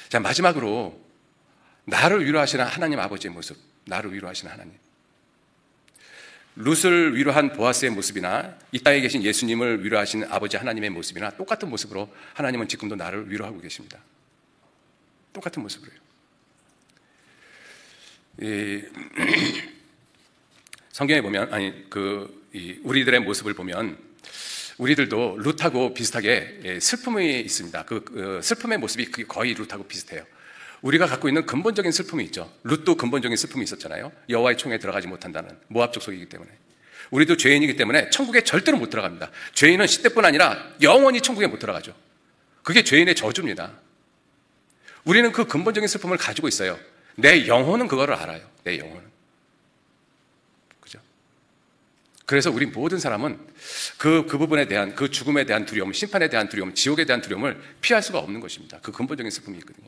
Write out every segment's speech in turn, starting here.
자, 마지막으로 나를 위로하시는 하나님 아버지의 모습, 나를 위로하시는 하나님. 룻을 위로한 보아스의 모습이나 이 땅에 계신 예수님을 위로하신 아버지 하나님의 모습이나 똑같은 모습으로 하나님은 지금도 나를 위로하고 계십니다. 똑같은 모습으로요. 성경에 보면, 우리들의 모습을 보면 우리들도 룻하고 비슷하게 슬픔이 있습니다. 그 슬픔의 모습이 거의 룻하고 비슷해요. 우리가 갖고 있는 근본적인 슬픔이 있죠. 룻도 근본적인 슬픔이 있었잖아요. 여호와의 총에 들어가지 못한다는, 모압 족속이기 때문에. 우리도 죄인이기 때문에 천국에 절대로 못 들어갑니다. 죄인은 시대뿐 아니라 영원히 천국에 못 들어가죠. 그게 죄인의 저주입니다. 우리는 그 근본적인 슬픔을 가지고 있어요. 내 영혼은 그거를 알아요. 내 영혼은. 그죠? 그래서 우리 모든 사람은 그 부분에 대한, 그 죽음에 대한 두려움, 심판에 대한 두려움, 지옥에 대한 두려움을 피할 수가 없는 것입니다. 그 근본적인 슬픔이 있거든요.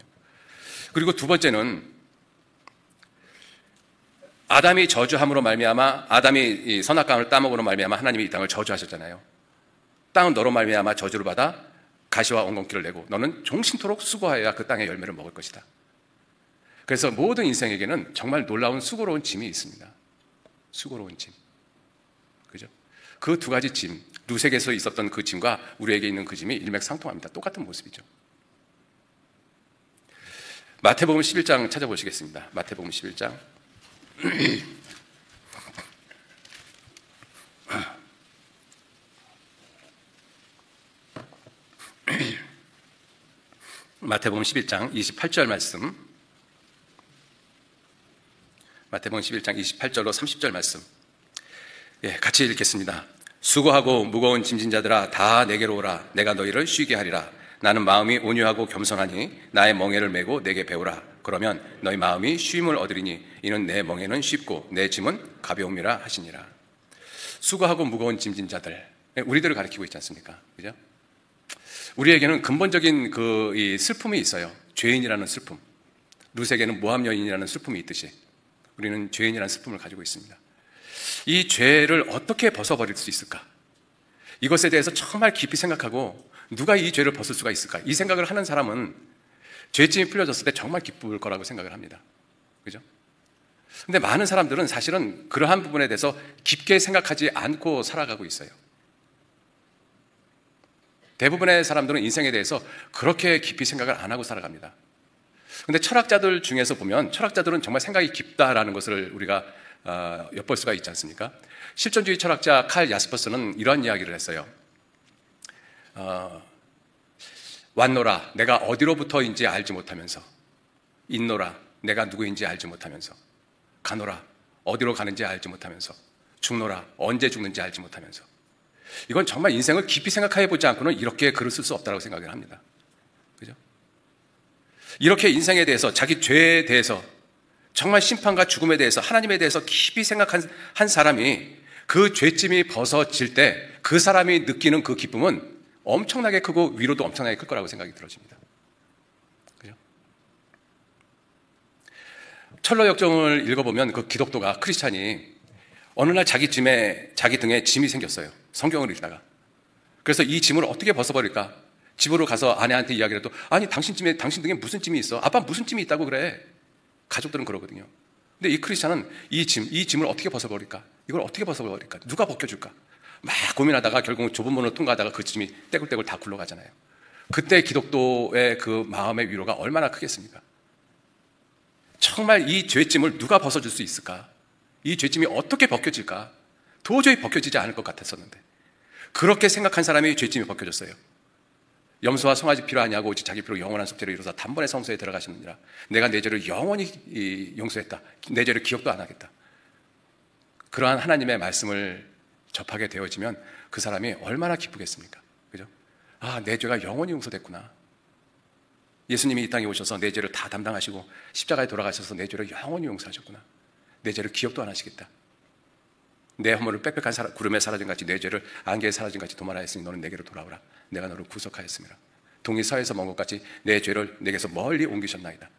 그리고 두 번째는 아담이 저주함으로 말미암아, 아담이 이 선악과를 따먹으로 말미암아 하나님이 이 땅을 저주하셨잖아요. 땅은 너로 말미암아 저주를 받아 가시와 엉겅퀴를 내고 너는 종신토록 수고하여야 그 땅의 열매를 먹을 것이다. 그래서 모든 인생에게는 정말 놀라운 수고로운 짐이 있습니다. 수고로운 짐. 그죠? 그 두 가지 짐, 룻에게서 있었던 그 짐과 우리에게 있는 그 짐이 일맥상통합니다. 똑같은 모습이죠. 마태복음 11장 찾아보시겠습니다. 마태복음 11장. 마태복음 11장 28절 말씀. 마태복음 11장 28절로 30절 말씀. 같이 읽겠습니다. 수고하고 무거운 짐진 자들아 다 내게로 오라. 내가 너희를 쉬게 하리라. 나는 마음이 온유하고 겸손하니 나의 멍에를 메고 내게 배우라. 그러면 너희 마음이 쉼을 얻으리니 이는 내 멍에는 쉽고 내 짐은 가벼움이라 하시니라. 수고하고 무거운 짐진 자들, 우리들을 가리키고 있지 않습니까? 그죠? 우리에게는 근본적인 이 슬픔이 있어요. 죄인이라는 슬픔. 룻에게는 모압 여인이라는 슬픔이 있듯이 우리는 죄인이라는 슬픔을 가지고 있습니다. 이 죄를 어떻게 벗어버릴 수 있을까? 이것에 대해서 정말 깊이 생각하고 누가 이 죄를 벗을 수가 있을까? 이 생각을 하는 사람은 죄짐이 풀려졌을 때 정말 기쁠 거라고 생각을 합니다. 그죠? 근데 많은 사람들은 사실은 그러한 부분에 대해서 깊게 생각하지 않고 살아가고 있어요. 대부분의 사람들은 인생에 대해서 그렇게 깊이 생각을 안 하고 살아갑니다. 근데 철학자들 중에서 보면 철학자들은 정말 생각이 깊다라는 것을 우리가 엿볼 수가 있지 않습니까? 실존주의 철학자 칼 야스퍼스는 이런 이야기를 했어요. 왔노라 내가 어디로부터인지 알지 못하면서, 있노라 내가 누구인지 알지 못하면서, 가노라 어디로 가는지 알지 못하면서, 죽노라 언제 죽는지 알지 못하면서. 이건 정말 인생을 깊이 생각해 보지 않고는 이렇게 글을 쓸 수 없다고 생각을 합니다. 그죠? 이렇게 인생에 대해서, 자기 죄에 대해서, 정말 심판과 죽음에 대해서, 하나님에 대해서 깊이 생각한 한 사람이 그 죄짐이 벗어질 때 그 사람이 느끼는 그 기쁨은 엄청나게 크고 위로도 엄청나게 클 거라고 생각이 들어집니다. 그죠? 철로 역정을 읽어보면 그 기독도가, 크리스찬이 어느 날 자기 등에 짐이 생겼어요. 성경을 읽다가. 그래서 이 짐을 어떻게 벗어버릴까? 집으로 가서 아내한테 이야기를 해도, 아니 당신 등에 무슨 짐이 있어? 아빠 무슨 짐이 있다고 그래? 가족들은 그러거든요. 근데 이 크리스찬은 이 짐을 어떻게 벗어버릴까? 이걸 어떻게 벗어버릴까? 누가 벗겨줄까? 막 고민하다가 결국 좁은 문을 통과하다가 그 짐이 떼굴떼굴 다 굴러가잖아요. 그때 기독도의 그 마음의 위로가 얼마나 크겠습니까? 정말 이 죄짐을 누가 벗어줄 수 있을까? 이 죄짐이 어떻게 벗겨질까? 도저히 벗겨지지 않을 것 같았었는데 그렇게 생각한 사람이 죄짐이 벗겨졌어요. 염소와 송아지 피로 하냐고 오직 자기 피로 영원한 속죄를 이루사 단번에 성소에 들어가시느니라. 내가 내 죄를 영원히 용서했다. 내 죄를 기억도 안 하겠다. 그러한 하나님의 말씀을 접하게 되어지면 그 사람이 얼마나 기쁘겠습니까? 그죠? 아, 내 죄가 영원히 용서됐구나. 예수님이 이 땅에 오셔서 내 죄를 다 담당하시고 십자가에 돌아가셔서 내 죄를 영원히 용서하셨구나. 내 죄를 기억도 안 하시겠다. 내 허물을 빽빽한 구름에 사라진 같이 내 죄를 안개에 사라진 같이 도말하였으니 너는 내게로 돌아오라. 내가 너를 구속하였습니다. 동이 서에서 먼 것 같이 내 죄를 내게서 멀리 옮기셨나이다.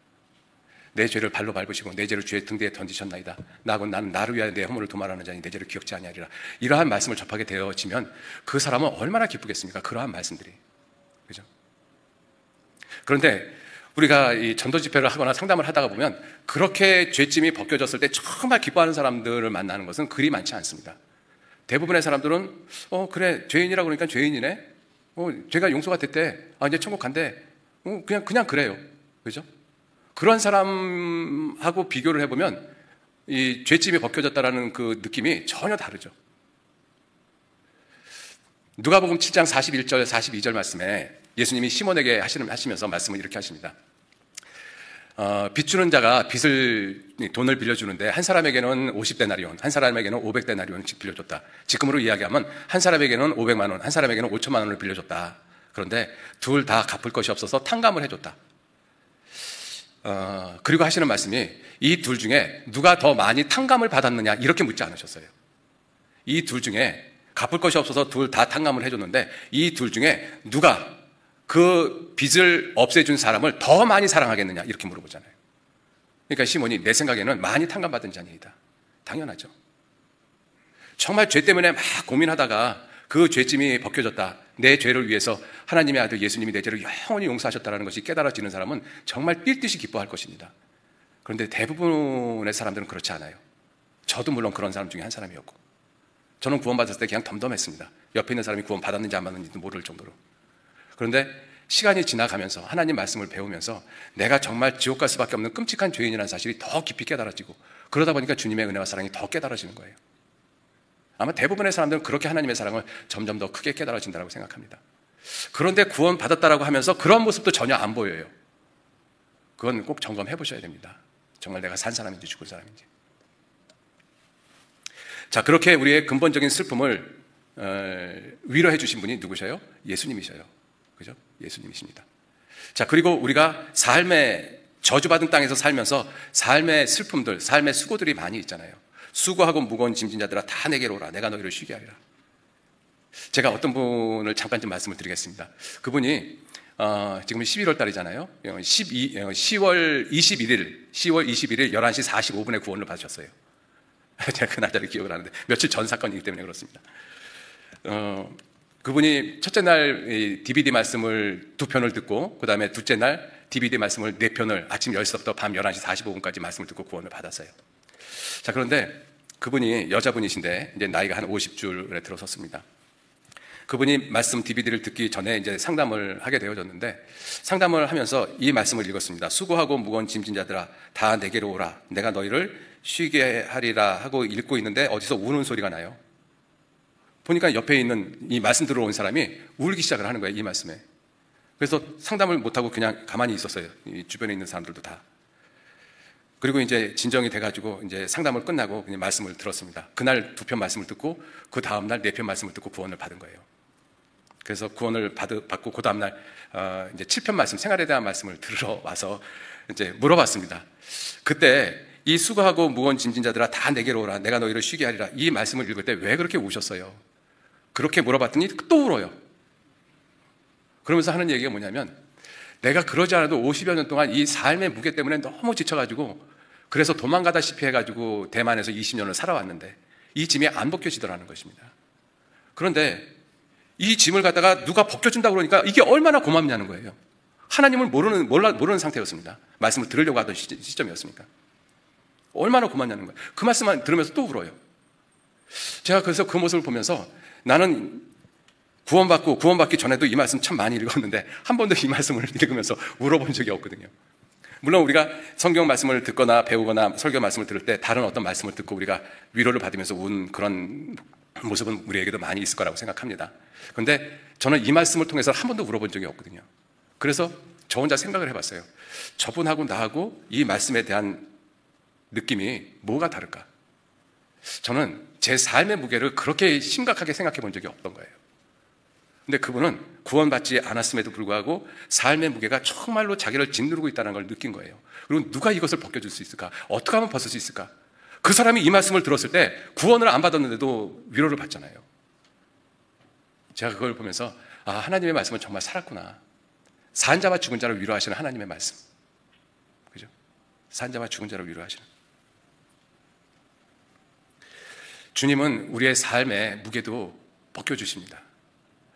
내 죄를 발로 밟으시고 내 죄를 주의 등 뒤에 던지셨나이다. 나는 나를 위하여 내 허물을 도말하는 자니 내 죄를 기억지 아니하리라. 이러한 말씀을 접하게 되어지면 그 사람은 얼마나 기쁘겠습니까? 그러한 말씀들이. 그죠? 그런데 우리가 이 전도 집회를 하거나 상담을 하다가 보면 그렇게 죄짐이 벗겨졌을 때 정말 기뻐하는 사람들을 만나는 것은 그리 많지 않습니다. 대부분의 사람들은 그래 죄인이라고 그러니까 죄인이네. 죄가 용서가 됐대. 이제 천국 간대. 그냥 그래요. 그죠? 그런 사람하고 비교를 해보면 이 죄짐이 벗겨졌다라는 그 느낌이 전혀 다르죠. 누가복음 7장 41절 42절 말씀에 예수님이 시몬에게 하시면서 말씀을 이렇게 하십니다. 빚 주는 자가 돈을 빌려주는데 한 사람에게는 50데나리온, 한 사람에게는 500데나리온씩 빌려줬다. 지금으로 이야기하면 한 사람에게는 500만 원, 한 사람에게는 5천만 원을 빌려줬다. 그런데 둘 다 갚을 것이 없어서 탕감을 해줬다. 그리고 하시는 말씀이 이 둘 중에 누가 더 많이 탕감을 받았느냐 이렇게 묻지 않으셨어요. 이 둘 중에 갚을 것이 없어서 둘 다 탕감을 해줬는데 이 둘 중에 누가 그 빚을 없애준 사람을 더 많이 사랑하겠느냐 이렇게 물어보잖아요. 그러니까 시몬이 내 생각에는 많이 탕감받은 자니이다. 당연하죠. 정말 죄 때문에 막 고민하다가 그 죄짐이 벗겨졌다. 내 죄를 위해서 하나님의 아들 예수님이 내 죄를 영원히 용서하셨다는 것이 깨달아지는 사람은 정말 삘 듯이 기뻐할 것입니다. 그런데 대부분의 사람들은 그렇지 않아요. 저도 물론 그런 사람 중에 한 사람이었고, 저는 구원받았을 때 그냥 덤덤했습니다. 옆에 있는 사람이 구원받았는지 안 받았는지도 모를 정도로. 그런데 시간이 지나가면서 하나님 말씀을 배우면서 내가 정말 지옥 갈 수밖에 없는 끔찍한 죄인이라는 사실이 더 깊이 깨달아지고, 그러다 보니까 주님의 은혜와 사랑이 더 깨달아지는 거예요. 아마 대부분의 사람들은 그렇게 하나님의 사랑을 점점 더 크게 깨달아진다고 생각합니다. 그런데 구원받았다라고 하면서 그런 모습도 전혀 안 보여요. 그건 꼭 점검해 보셔야 됩니다. 정말 내가 산 사람인지 죽을 사람인지. 자, 그렇게 우리의 근본적인 슬픔을 위로해 주신 분이 누구셔요? 예수님이셔요. 그죠? 예수님이십니다. 자, 그리고 우리가 삶의 저주받은 땅에서 살면서 삶의 슬픔들, 삶의 수고들이 많이 있잖아요. 수고하고 무거운 짐진 자들아 다 내게로 오라. 내가 너희를 쉬게 하리라. 제가 어떤 분을 잠깐 좀 말씀을 드리겠습니다. 그분이 지금 11월 달이잖아요. 10월 21일 11시 45분에 구원을 받으셨어요. 제가 그 날짜를 기억을 하는데 며칠 전 사건이기 때문에 그렇습니다. 그분이 첫째 날 DVD 말씀을 2편을 듣고, 그 다음에 둘째 날 DVD 말씀을 4편을 아침 10시부터 밤 11시 45분까지 말씀을 듣고 구원을 받았어요. 자, 그런데 그분이 여자분이신데 이제 나이가 한 50줄에 들어섰습니다. 그분이 말씀 DVD를 듣기 전에 이제 상담을 하게 되어졌는데, 상담을 하면서 이 말씀을 읽었습니다. 수고하고 무거운 짐진 자들아 다 내게로 오라. 내가 너희를 쉬게 하리라 하고 읽고 있는데 어디서 우는 소리가 나요. 보니까 옆에 있는 이 말씀 들어온 사람이 울기 시작을 하는 거예요, 이 말씀에. 그래서 상담을 못하고 그냥 가만히 있었어요. 이 주변에 있는 사람들도 다. 그리고 이제 진정이 돼가지고 이제 상담을 끝나고 그냥 말씀을 들었습니다. 그날 2편 말씀을 듣고 그 다음날 4편 말씀을 듣고 구원을 받은 거예요. 그래서 구원을 받고 그 다음날 이제 7편 말씀, 생활에 대한 말씀을 들으러 와서 이제 물어봤습니다. 그때 이 수고하고 무거운 짐진 자들아 다 내게로 오라. 내가 너희를 쉬게 하리라. 이 말씀을 읽을 때 왜 그렇게 우셨어요? 그렇게 물어봤더니 또 울어요. 그러면서 하는 얘기가 뭐냐면, 내가 그러지 않아도 50여 년 동안 이 삶의 무게 때문에 너무 지쳐가지고 그래서 도망가다시피 해가지고 대만에서 20년을 살아왔는데 이 짐이 안 벗겨지더라는 것입니다. 그런데 이 짐을 갖다가 누가 벗겨준다고 그러니까 이게 얼마나 고맙냐는 거예요. 하나님을 모르는 상태였습니다. 말씀을 들으려고 하던 시점이었으니까. 얼마나 고맙냐는 거예요. 그 말씀만 들으면서 또 울어요. 제가 그래서 그 모습을 보면서 나는 구원받기 전에도 이 말씀 참 많이 읽었는데 한 번도 이 말씀을 읽으면서 울어본 적이 없거든요. 물론 우리가 성경 말씀을 듣거나 배우거나 설교 말씀을 들을 때 다른 어떤 말씀을 듣고 우리가 위로를 받으면서 운 그런 모습은 우리에게도 많이 있을 거라고 생각합니다. 그런데 저는 이 말씀을 통해서 한 번도 울어본 적이 없거든요. 그래서 저 혼자 생각을 해봤어요. 저분하고 나하고 이 말씀에 대한 느낌이 뭐가 다를까? 저는 제 삶의 무게를 그렇게 심각하게 생각해 본 적이 없던 거예요. 근데 그분은 구원받지 않았음에도 불구하고 삶의 무게가 정말로 자기를 짓누르고 있다는 걸 느낀 거예요. 그리고 누가 이것을 벗겨줄 수 있을까? 어떻게 하면 벗을 수 있을까? 그 사람이 이 말씀을 들었을 때 구원을 안 받았는데도 위로를 받잖아요. 제가 그걸 보면서 하나님의 말씀은 정말 살았구나. 산 자와 죽은 자를 위로하시는 하나님의 말씀. 그죠? 산 자와 죽은 자를 위로하시는. 주님은 우리의 삶의 무게도 벗겨주십니다.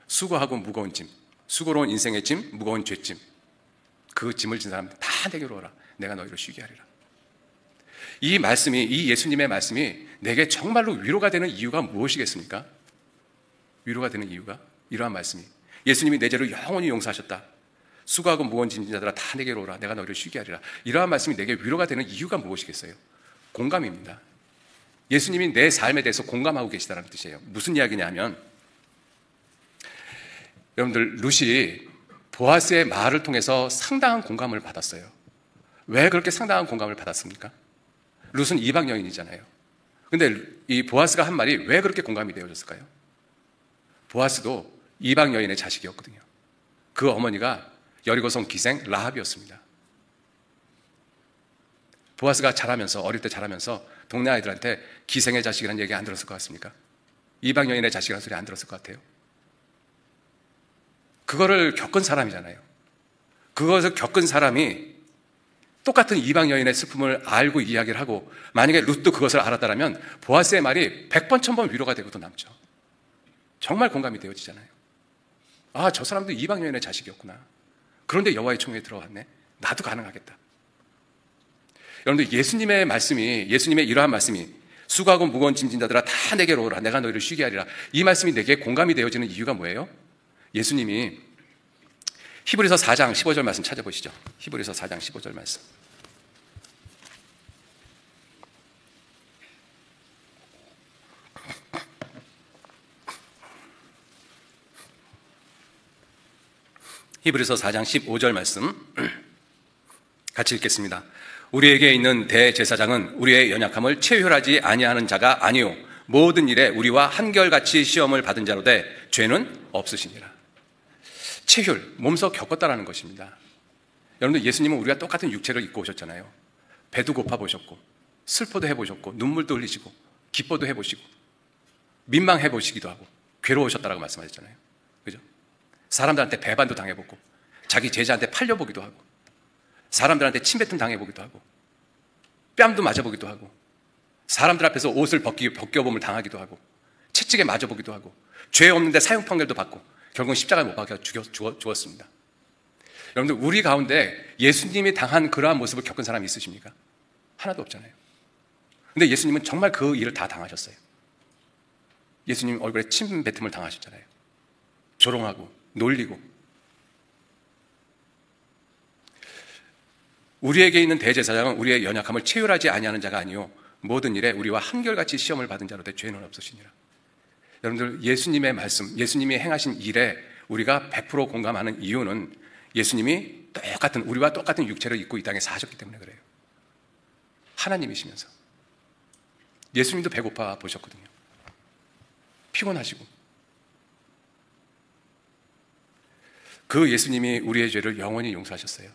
수고하고 무거운 짐, 수고로운 인생의 짐, 무거운 죄짐. 그 짐을 진 사람들 다 내게로 오라. 내가 너희를 쉬게 하리라. 이 말씀이, 이 예수님의 말씀이 내게 정말로 위로가 되는 이유가 무엇이겠습니까? 위로가 되는 이유가 이러한 말씀이, 예수님이 내 죄를 영원히 용서하셨다. 수고하고 무거운 짐진 자들아 다 내게로 오라. 내가 너희를 쉬게 하리라. 이러한 말씀이 내게 위로가 되는 이유가 무엇이겠어요? 공감입니다. 예수님이 내 삶에 대해서 공감하고 계시다는 뜻이에요. 무슨 이야기냐 하면, 여러분들, 룻이 보아스의 말을 통해서 상당한 공감을 받았어요. 왜 그렇게 상당한 공감을 받았습니까? 룻은 이방 여인이잖아요. 근데 이 보아스가 한 말이 왜 그렇게 공감이 되어졌을까요? 보아스도 이방 여인의 자식이었거든요. 그 어머니가 여리고성 기생 라합이었습니다. 보아스가 자라면서, 어릴 때 자라면서 동네 아이들한테 기생의 자식이라는 얘기 안 들었을 것 같습니까? 이방 여인의 자식이라는 소리 안 들었을 것 같아요? 그거를 겪은 사람이잖아요. 그것을 겪은 사람이 똑같은 이방 여인의 슬픔을 알고 이야기를 하고, 만약에 룻도 그것을 알았다면 보아스의 말이 100번 1000번 위로가 되고도 남죠. 정말 공감이 되어지잖아요. 아, 저 사람도 이방 여인의 자식이었구나. 그런데 여호와의 총회에 들어왔네. 나도 가능하겠다. 여러분들, 예수님의 말씀이, 예수님의 이러한 말씀이, 수고하고 무거운 짐진 자들아 다 내게로 오라. 내가 너희를 쉬게 하리라. 이 말씀이 내게 공감이 되어지는 이유가 뭐예요? 예수님이 히브리서 4장 15절 말씀 찾아보시죠. 히브리서 4장 15절 말씀. 히브리서 4장 15절 말씀 같이 읽겠습니다. 우리에게 있는 대제사장은 우리의 연약함을 체휼하지 아니하는 자가 아니요 모든 일에 우리와 한결같이 시험을 받은 자로 돼 죄는 없으시니라. 체휼, 몸소 겪었다라는 것입니다. 여러분들, 예수님은 우리가 똑같은 육체를 입고 오셨잖아요. 배도 고파 보셨고, 슬퍼도 해보셨고, 눈물도 흘리시고, 기뻐도 해보시고, 민망해 보시기도 하고, 괴로우셨다라고 말씀하셨잖아요. 그죠? 사람들한테 배반도 당해보고, 자기 제자한테 팔려보기도 하고, 사람들한테 침뱉음 당해보기도 하고, 뺨도 맞아보기도 하고, 사람들 앞에서 옷을 벗겨봄을 당하기도 하고, 채찍에 맞아보기도 하고, 죄 없는데 사형 판결도 받고, 결국은 십자가에 못 박혀 죽었습니다. 여러분들, 우리 가운데 예수님이 당한 그러한 모습을 겪은 사람이 있으십니까? 하나도 없잖아요. 근데 예수님은 정말 그 일을 다 당하셨어요. 예수님 얼굴에 침 뱉음을 당하셨잖아요. 조롱하고 놀리고. 우리에게 있는 대제사장은 우리의 연약함을 체휼하지 아니하는 자가 아니요 모든 일에 우리와 한결같이 시험을 받은 자로 돼 죄는 없으시니라. 여러분들, 예수님의 말씀, 예수님이 행하신 일에 우리가 100% 공감하는 이유는 예수님이 우리와 똑같은 육체를 입고 이 땅에 사셨기 때문에 그래요. 하나님이시면서. 예수님도 배고파 보셨거든요. 피곤하시고. 그 예수님이 우리의 죄를 영원히 용서하셨어요.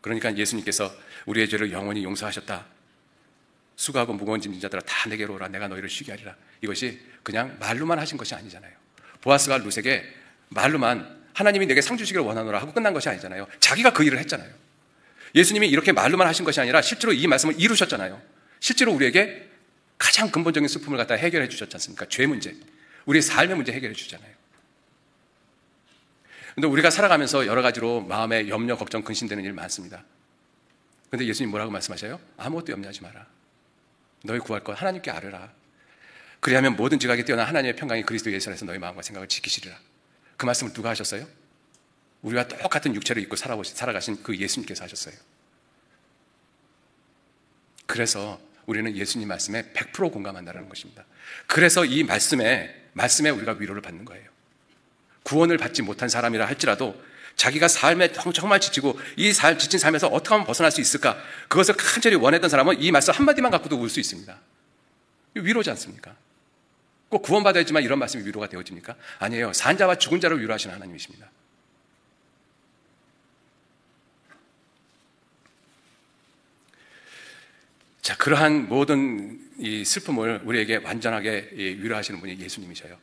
그러니까 예수님께서 우리의 죄를 영원히 용서하셨다. 수고하고 무거운 짐진 자들아 다 내게로 오라. 내가 너희를 쉬게 하리라. 이것이 그냥 말로만 하신 것이 아니잖아요. 보아스가 룻에게 말로만 하나님이 내게 상 주시기를 원하노라 하고 끝난 것이 아니잖아요. 자기가 그 일을 했잖아요. 예수님이 이렇게 말로만 하신 것이 아니라 실제로 이 말씀을 이루셨잖아요. 실제로 우리에게 가장 근본적인 슬픔을 갖다 해결해 주셨지 않습니까? 죄 문제, 우리의 삶의 문제 해결해 주잖아요. 그런데 우리가 살아가면서 여러 가지로 마음에 염려, 걱정, 근심되는 일 많습니다. 그런데 예수님 뭐라고 말씀하셔요? 아무것도 염려하지 마라. 너희 구할 것 하나님께 아뢰라. 그리하면 모든 지각에 뛰어난 하나님의 평강이 그리스도 예수 안에서 너희 마음과 생각을 지키시리라. 그 말씀을 누가 하셨어요? 우리와 똑같은 육체를 입고 살아가신 그 예수님께서 하셨어요. 그래서 우리는 예수님 말씀에 100% 공감한다는 것입니다. 그래서 이 말씀에 우리가 위로를 받는 거예요. 구원을 받지 못한 사람이라 할지라도 자기가 삶에 정말 지치고 지친 삶에서 어떻게 하면 벗어날 수 있을까? 그것을 간절히 원했던 사람은 이 말씀 한마디만 갖고도 울 수 있습니다. 위로지 않습니까? 꼭 구원받아야지만 이런 말씀이 위로가 되어집니까? 아니에요. 산 자와 죽은 자를 위로하시는 하나님이십니다. 자, 그러한 모든 이 슬픔을 우리에게 완전하게 위로하시는 분이 예수님이셔요.